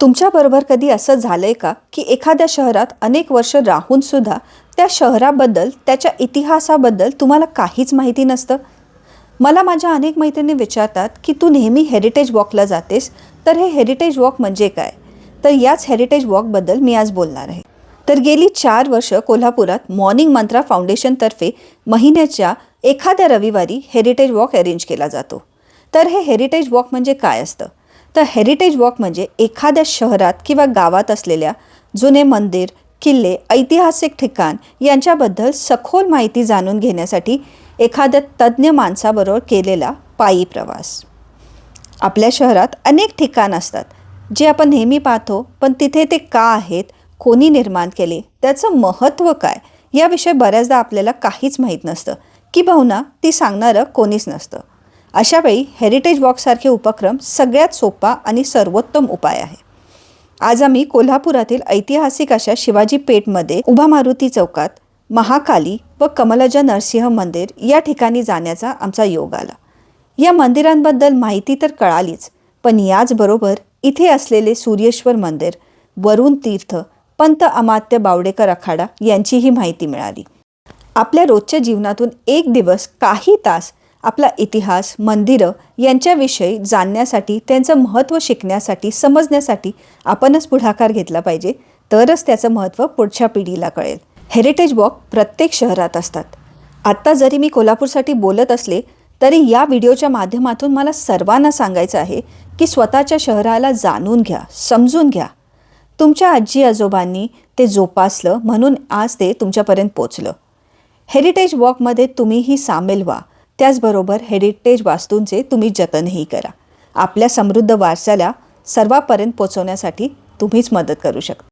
तुमच्याबरोबर कधी असं झालंय का की एखाद्या शहरात अनेक वर्ष राहून सुद्धा त्या शहराबद्दल, त्याच्या इतिहासाबद्दल तुम्हाला काहीच माहिती नसतं? मला माझ्या अनेक मैत्रिणी विचारतात की तू नेहमी हेरिटेज वॉकला जातेस, तर हे हेरिटेज वॉक म्हणजे काय? तर याच हेरिटेज वॉकबद्दल मी आज बोलणार आहे. तर गेली 4 वर्ष कोल्हापुरात मॉर्निंग मंत्रा फाउंडेशनतर्फे महिन्याच्या एखाद्या रविवारी हेरिटेज वॉक अरेंज केला जातो. तर हे हेरिटेज वॉक म्हणजे काय असतं? तर हेरिटेज वॉक म्हणजे एखाद्या शहरात किंवा गावात असलेल्या जुने मंदिर, किल्ले, ऐतिहासिक ठिकाण यांच्याबद्दल सखोल माहिती जाणून घेण्यासाठी एखाद्या तज्ज्ञ माणसाबरोबर केलेला पायी प्रवास. आपल्या शहरात अनेक ठिकाणं असतात जे आपण नेहमी पाहतो, पण तिथे ते का आहेत, कोणी निर्माण केले, त्याचं महत्त्व काय, याविषयी बऱ्याचदा आपल्याला काहीच माहीत नसतं, किंबहुना ती सांगणारं कोणीच नसतं. अशावेळी हेरिटेज वॉकसारखे उपक्रम सगळ्यात सोपा आणि सर्वोत्तम उपाय आहे. आज आम्ही कोल्हापुरातील ऐतिहासिक अशा शिवाजी पेठमध्ये उभा मारुती चौकात महाकाली व कमलाजा नरसिंह मंदिर या ठिकाणी जाण्याचा आमचा योग आला. या मंदिरांबद्दल माहिती तर कळालीच, पण याचबरोबर इथे असलेले सूर्येश्वर मंदिर, वरुण तीर्थ, पंत अमात्य बावडेकर आखाडा यांचीही माहिती मिळाली. आपल्या रोजच्या जीवनातून एक दिवस काही तास आपला इतिहास, मंदिरं यांच्याविषयी जाणण्यासाठी, त्यांचं महत्त्व शिकण्यासाठी, समजण्यासाठी आपणच पुढाकार घेतला पाहिजे. तरच त्याचं महत्त्व पुढच्या पिढीला कळेल. हेरिटेज वॉक प्रत्येक शहरात असतात. आत्ता जरी मी कोल्हापूरसाठी बोलत असले तरी या व्हिडिओच्या माध्यमातून मला सर्वांना सांगायचं आहे की स्वतःच्या शहराला जाणून घ्या, समजून घ्या. तुमच्या आजी आजोबांनी ते जोपासलं म्हणून आज ते तुमच्यापर्यंत पोचलं. हेरिटेज वॉकमध्ये तुम्हीही सामील व्हा. त्याचबरोबर हेरिटेज वास्तूंचे तुम्ही जतनही करा. आपल्या समृद्ध वारशाला सर्वांपर्यंत पोचवण्यासाठी तुम्हीच मदत करू शकता.